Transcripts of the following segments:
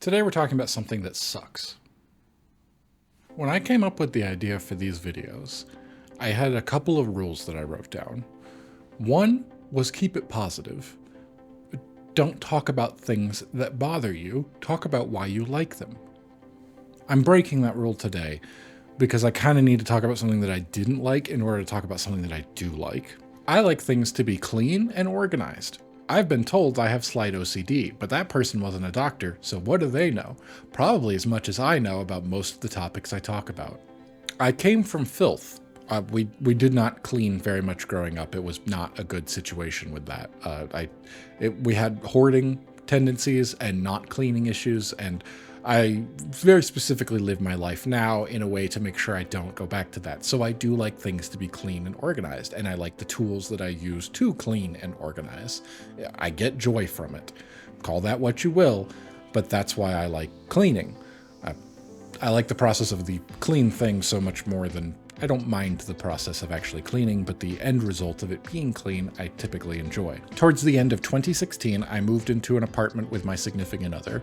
Today we're talking about something that sucks. When I came up with the idea for these videos, I had a couple of rules that I wrote down. One was keep it positive. Don't talk about things that bother you, talk about why you like them. I'm breaking that rule today because I kind of need to talk about something that I didn't like in order to talk about something that I do like. I like things to be clean and organized. I've been told I have slight OCD, but that person wasn't a doctor, so what do they know? Probably as much as I know about most of the topics I talk about. I came from filth. We did not clean very much growing up. It was not a good situation with that. We had hoarding tendencies and not cleaning issues, and I very specifically live my life now in a way to make sure I don't go back to that. So I do like things to be clean and organized, and I like the tools that I use to clean and organize. I get joy from it. Call that what you will, but that's why I like cleaning. I like the process of the clean thing so much more than I don't mind the process of actually cleaning, but the end result of it being clean, I typically enjoy. Towards the end of 2016, I moved into an apartment with my significant other.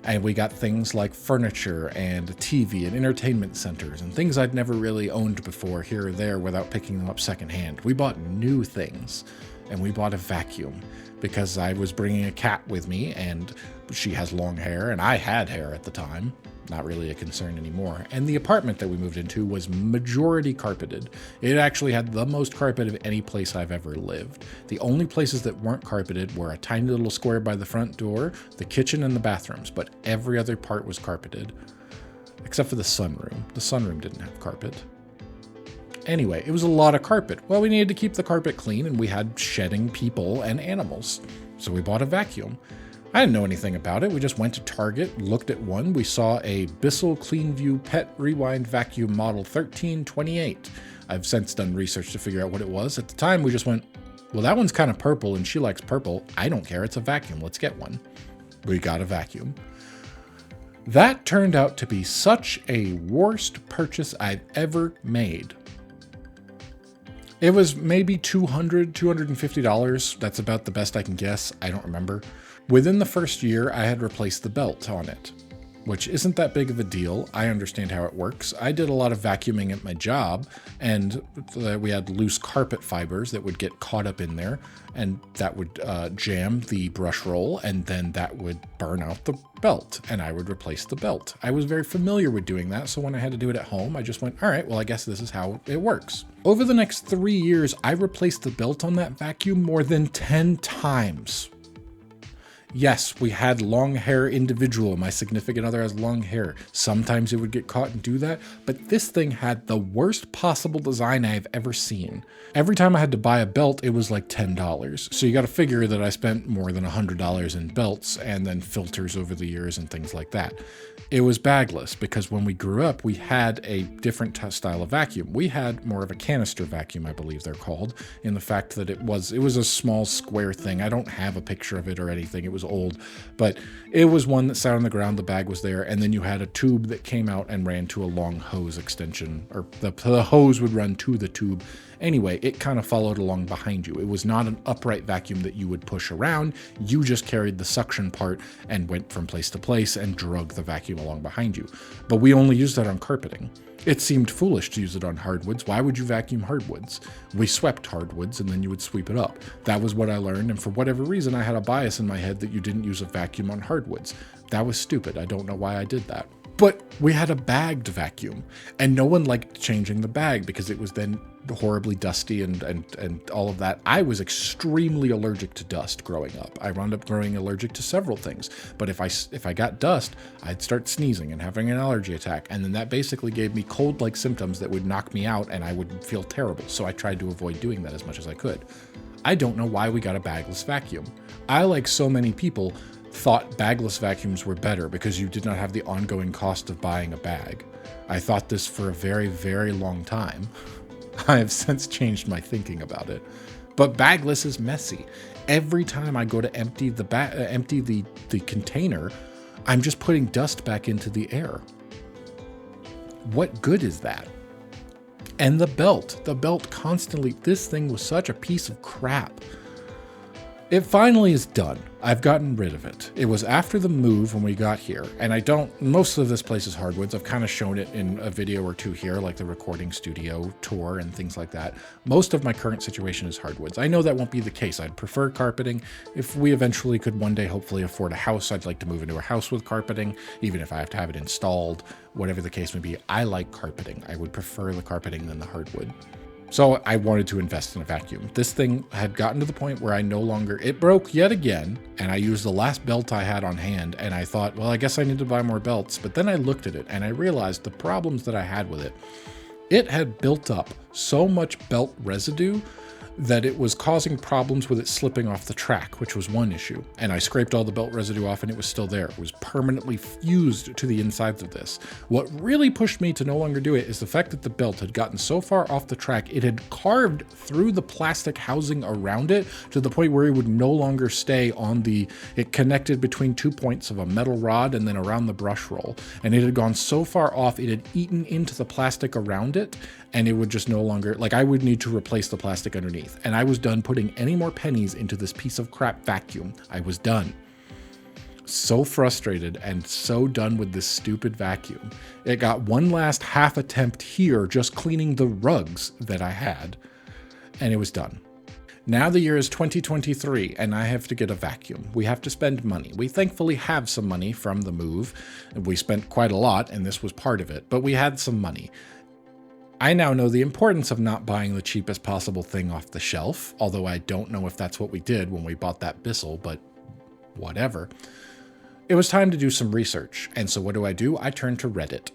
And we got things like furniture and a TV and entertainment centers and things I'd never really owned before here or there without picking them up secondhand. We bought new things, and we bought a vacuum because I was bringing a cat with me, and she has long hair, and I had hair at the time. Not really a concern anymore. And the apartment that we moved into was majority carpeted. It actually had the most carpet of any place I've ever lived. The only places that weren't carpeted were a tiny little square by the front door, the kitchen, and the bathrooms, but every other part was carpeted. Except for the sunroom. The sunroom didn't have carpet. Anyway, it was a lot of carpet. Well, we needed to keep the carpet clean, and we had shedding people and animals. So we bought a vacuum. I didn't know anything about it. We just went to Target, looked at one. We saw a Bissell CleanView Pet Rewind Vacuum Model 1328. I've since done research to figure out what it was. At the time, we just went, well, that one's kind of purple and she likes purple. I don't care. It's a vacuum. Let's get one. We got a vacuum. That turned out to be such a worst purchase I've ever made. It was maybe $200, $250. That's about the best I can guess. I don't remember. Within the first year, I had replaced the belt on it, which isn't that big of a deal. I understand how it works. I did a lot of vacuuming at my job, and we had loose carpet fibers that would get caught up in there, and that would jam the brush roll, and then that would burn out the belt, and I would replace the belt. I was very familiar with doing that, so when I had to do it at home, I just went, all right, well, I guess this is how it works. Over the next 3 years, I replaced the belt on that vacuum more than 10 times. Yes, we had long hair individual. My significant other has long hair. Sometimes it would get caught and do that, but this thing had the worst possible design I've ever seen. Every time I had to buy a belt, it was like $10. So you got to figure that I spent more than $100 in belts and then filters over the years and things like that. It was bagless because when we grew up, we had a different style of vacuum. We had more of a canister vacuum, I believe they're called, in the fact that it was a small square thing. I don't have a picture of it or anything. It was old, but it was one that sat on the ground. The bag was there, and then you had a tube that came out and ran to a long hose extension, or the hose would run to the tube. Anyway, it kind of followed along behind you. It was not an upright vacuum that you would push around. You just carried the suction part and went from place to place and drug the vacuum along behind you. But we only used that on carpeting. It seemed foolish to use it on hardwoods. Why would you vacuum hardwoods? We swept hardwoods and then you would sweep it up. That was what I learned, and for whatever reason, I had a bias in my head that you didn't use a vacuum on hardwoods. That was stupid. I don't know why I did that. But we had a bagged vacuum, and no one liked changing the bag because it was then horribly dusty and all of that. I was extremely allergic to dust growing up. I wound up growing allergic to several things, but if I got dust, I'd start sneezing and having an allergy attack, and then that basically gave me cold-like symptoms that would knock me out and I would feel terrible, so I tried to avoid doing that as much as I could. I don't know why we got a bagless vacuum. I, like so many people, thought bagless vacuums were better because you did not have the ongoing cost of buying a bag. I thought this for a very, very long time. I have since changed my thinking about it. But bagless is messy. Every time I go to empty the container, I'm just putting dust back into the air. What good is that? And the belt constantly, this thing was such a piece of crap. It finally is done. I've gotten rid of it. It was after the move when we got here, and most of this place is hardwoods. I've kind of shown it in a video or two here, like the recording studio tour and things like that. Most of my current situation is hardwoods. I know that won't be the case. I'd prefer carpeting. If we eventually could one day hopefully afford a house, I'd like to move into a house with carpeting, even if I have to have it installed, whatever the case may be. I like carpeting. I would prefer the carpeting than the hardwood. So I wanted to invest in a vacuum. This thing had gotten to the point where it broke yet again, and I used the last belt I had on hand, and I thought, well, I guess I need to buy more belts. But then I looked at it, and I realized the problems that I had with it. It had built up so much belt residue that it was causing problems with it slipping off the track, which was one issue. And I scraped all the belt residue off and it was still there. It was permanently fused to the insides of this. What really pushed me to no longer do it is the fact that the belt had gotten so far off the track, it had carved through the plastic housing around it to the point where it would no longer stay on it connected between 2 points of a metal rod and then around the brush roll. And it had gone so far off, it had eaten into the plastic around it, and it would just no longer, I would need to replace the plastic underneath. And I was done putting any more pennies into this piece of crap vacuum. I was done. So frustrated and so done with this stupid vacuum. It got one last half attempt here just cleaning the rugs that I had, and it was done. Now the year is 2023 and I have to get a vacuum. We have to spend money. We thankfully have some money from the move. We spent quite a lot and this was part of it, but we had some money. I now know the importance of not buying the cheapest possible thing off the shelf, although I don't know if that's what we did when we bought that Bissell, but whatever. It was time to do some research, and so what do? I turn to Reddit.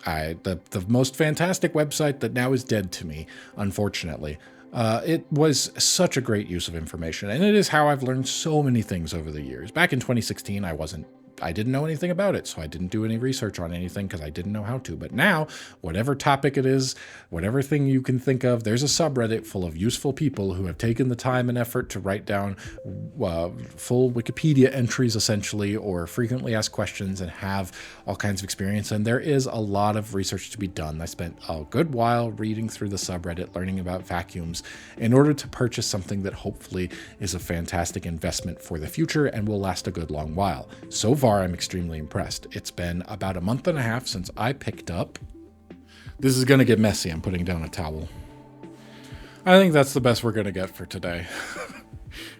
The most fantastic website that now is dead to me, unfortunately. It was such a great use of information, and it is how I've learned so many things over the years. Back in 2016, I didn't know anything about it, so I didn't do any research on anything because I didn't know how to. But now, whatever topic it is, whatever thing you can think of, there's a subreddit full of useful people who have taken the time and effort to write down full Wikipedia entries, essentially, or frequently asked questions and have all kinds of experience. And there is a lot of research to be done. I spent a good while reading through the subreddit, learning about vacuums, in order to purchase something that hopefully is a fantastic investment for the future and will last a good long while. So far, I'm extremely impressed. It's been about a month and a half since I picked up. This is going to get messy. I'm putting down a towel. I think that's the best we're going to get for today.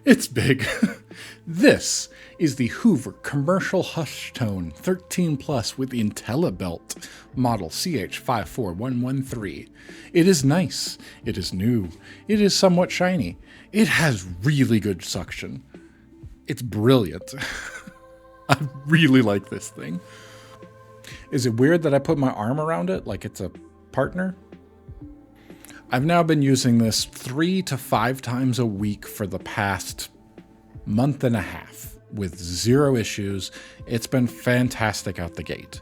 It's big. This is the Hoover Commercial Hush Tone 13 Plus with the IntelliBelt model CH54113. It is nice. It is new. It is somewhat shiny. It has really good suction. It's brilliant. I really like this thing. Is it weird that I put my arm around it like it's a partner? I've now been using this 3 to 5 times a week for the past month and a half with zero issues. It's been fantastic out the gate.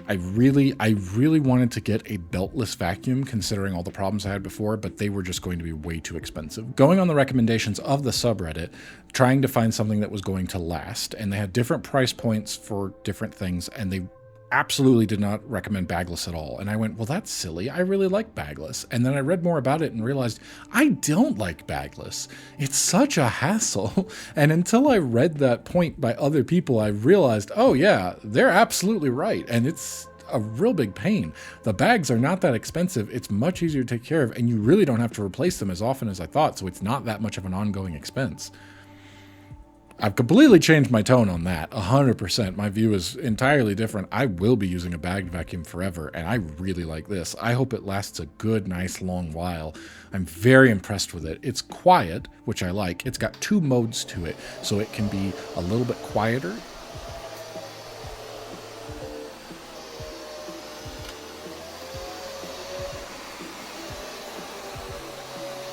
I really wanted to get a beltless vacuum considering all the problems I had before, but they were just going to be way too expensive. Going on the recommendations of the subreddit, trying to find something that was going to last, and they had different price points for different things, and they absolutely did not recommend bagless at all. And I went, well, that's silly. I really like bagless. And then I read more about it and realized I don't like bagless. It's such a hassle. And until I read that point by other people, I realized, oh yeah, they're absolutely right. And it's a real big pain. The bags are not that expensive. It's much easier to take care of, and you really don't have to replace them as often as I thought. So it's not that much of an ongoing expense. I've completely changed my tone on that, 100%. My view is entirely different. I will be using a bagged vacuum forever, and I really like this. I hope it lasts a good, nice, long while. I'm very impressed with it. It's quiet, which I like. It's got 2 modes to it, so it can be a little bit quieter.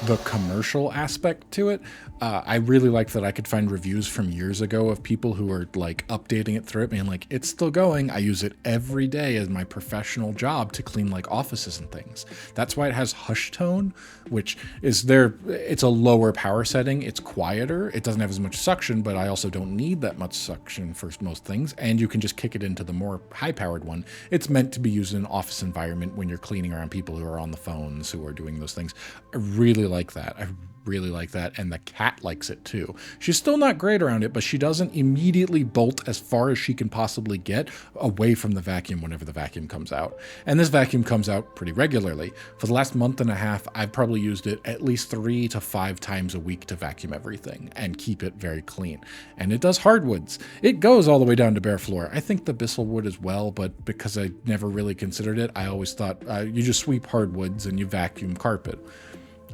The commercial aspect to it, I really like that I could find reviews from years ago of people who are like updating it through it, being like, it's still going. I use it every day as my professional job to clean like offices and things. That's why it has hush tone, which is it's a lower power setting. It's quieter. It doesn't have as much suction, but I also don't need that much suction for most things. And you can just kick it into the more high powered one. It's meant to be used in an office environment when you're cleaning around people who are on the phones, who are doing those things. I really like that. I really like that, and the cat likes it too. She's still not great around it, but she doesn't immediately bolt as far as she can possibly get away from the vacuum whenever the vacuum comes out. And this vacuum comes out pretty regularly. For the last month and a half, I've probably used it at least 3 to 5 times a week to vacuum everything and keep it very clean. And it does hardwoods. It goes all the way down to bare floor. I think the Bissell would as well, but because I never really considered it, I always thought you just sweep hardwoods and you vacuum carpet.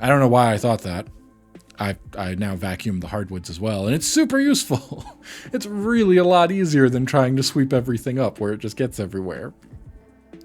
I don't know why I thought that. I now vacuum the hardwoods as well, and it's super useful. It's really a lot easier than trying to sweep everything up where it just gets everywhere.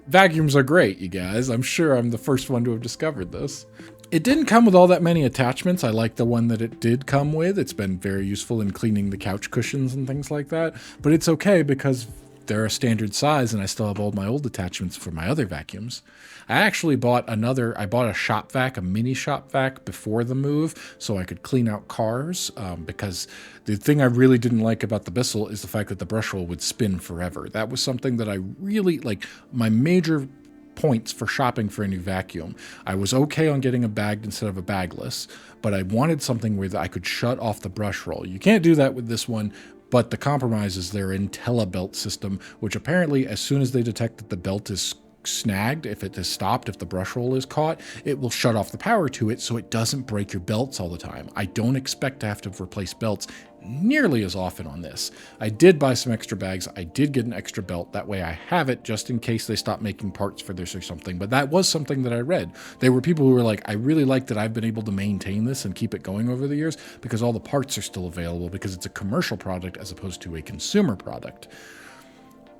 Vacuums are great, you guys. I'm sure I'm the first one to have discovered this. It didn't come with all that many attachments. I like the one that it did come with. It's been very useful in cleaning the couch cushions and things like that, but it's okay because they're a standard size and I still have all my old attachments for my other vacuums. I actually bought a shop vac, a mini shop vac before the move so I could clean out cars because the thing I really didn't like about the Bissell is the fact that the brush roll would spin forever. That was something that I really, like, my major points for shopping for a new vacuum. I was okay on getting a bagged instead of a bagless, but I wanted something where I could shut off the brush roll. You can't do that with this one, but the compromise is their IntelliBelt system, which apparently as soon as they detect that the belt is snagged, if it is stopped, if the brush roll is caught, it will shut off the power to it so it doesn't break your belts all the time. I don't expect to have to replace belts nearly as often on this. I did buy some extra bags. I did get an extra belt. That way I have it just in case they stop making parts for this or something. But that was something that I read. There were people who were like, I really like that I've been able to maintain this and keep it going over the years because all the parts are still available because it's a commercial product as opposed to a consumer product.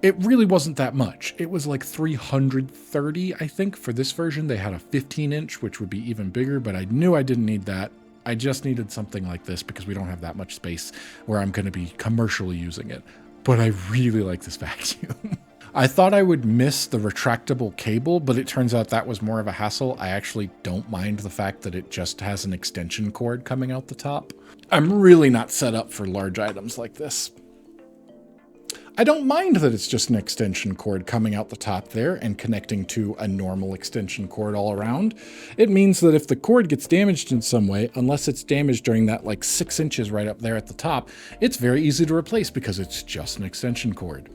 It really wasn't that much. It was like $330, I think, for this version. They had a 15-inch, which would be even bigger, but I knew I didn't need that. I just needed something like this because we don't have that much space where I'm going to be commercially using it. But I really like this vacuum. I thought I would miss the retractable cable, but it turns out that was more of a hassle. I actually don't mind the fact that it just has an extension cord coming out the top. I'm really not set up for large items like this. I don't mind that it's just an extension cord coming out the top there and connecting to a normal extension cord all around. It means that if the cord gets damaged in some way, unless it's damaged during that like 6 inches right up there at the top, it's very easy to replace because it's just an extension cord.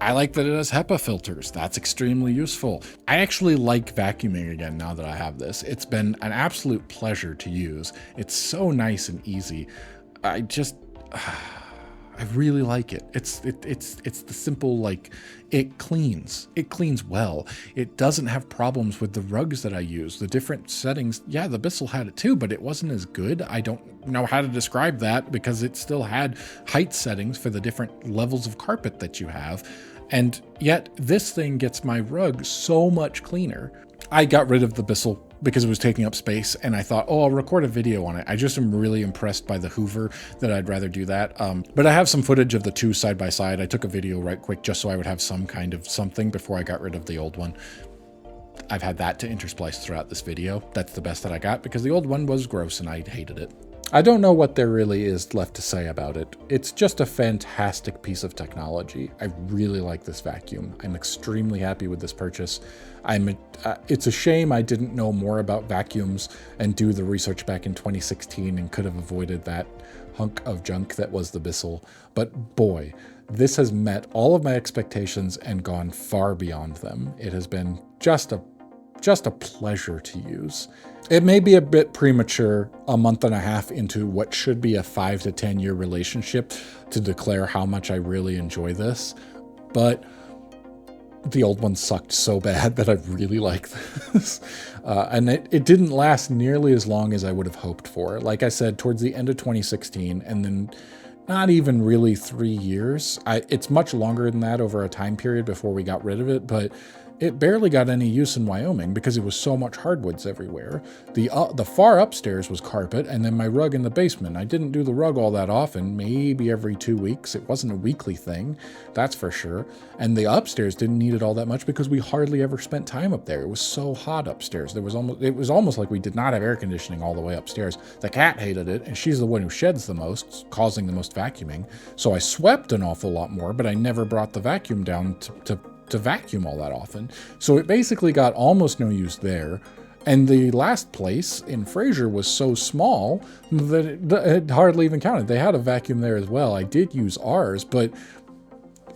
I like that it has HEPA filters. That's extremely useful. I actually like vacuuming again now that I have this. It's been an absolute pleasure to use. It's so nice and easy. I really like it. It's the simple, like, it cleans well. It doesn't have problems with the rugs that I use. The different settings, yeah, the Bissell had it too, but it wasn't as good. I don't know how to describe that because it still had height settings for the different levels of carpet that you have. And yet this thing gets my rug so much cleaner. I got rid of the Bissell because it was taking up space, and I thought, oh, I'll record a video on it. I just am really impressed by the Hoover that I'd rather do that. But I have some footage of the two side by side. I took a video right quick just so I would have some kind of something before I got rid of the old one. I've had that to intersplice throughout this video. That's the best that I got because the old one was gross and I hated it. I don't know what there really is left to say about it. It's just a fantastic piece of technology. I really like this vacuum. I'm extremely happy with this purchase. It's a shame I didn't know more about vacuums and do the research back in 2016 and could have avoided that hunk of junk that was the Bissell. But boy, this has met all of my expectations and gone far beyond them. It has been just a pleasure to use. It may be a bit premature a month and a half into what should be a 5 to 10 year relationship to declare how much I really enjoy this, but the old one sucked so bad that I really like this. And it didn't last nearly as long as I would have hoped for. Like I said, towards the end of 2016, and then not even really 3 years. It's much longer than that over a time period before we got rid of it, but it barely got any use in Wyoming because it was so much hardwoods everywhere. The far upstairs was carpet, and then my rug in the basement. I didn't do the rug all that often, maybe every 2 weeks. It wasn't a weekly thing, that's for sure. And the upstairs didn't need it all that much because we hardly ever spent time up there. It was so hot upstairs. It was almost like we did not have air conditioning all the way upstairs. The cat hated it, and she's the one who sheds the most, causing the most vacuuming. So I swept an awful lot more, but I never brought the vacuum down to vacuum all that often. So it basically got almost no use there. And the last place in Fraser was so small that it hardly even counted. They had a vacuum there as well. I did use ours, but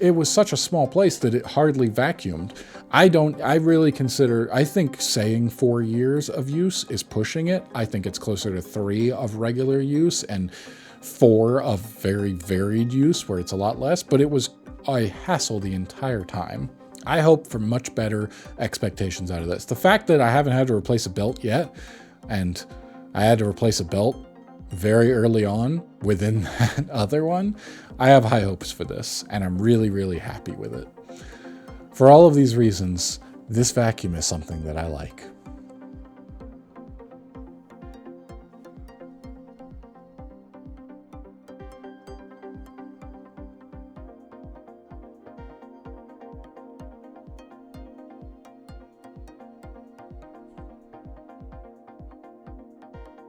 it was such a small place that it hardly vacuumed. I think saying 4 years of use is pushing it. I think it's closer to 3 of regular use and 4 of very varied use where it's a lot less, but it was a hassle the entire time. I hope for much better expectations out of this. The fact that I haven't had to replace a belt yet, and I had to replace a belt very early on within that other one, I have high hopes for this, and I'm really, really happy with it. For all of these reasons, this vacuum is something that I like.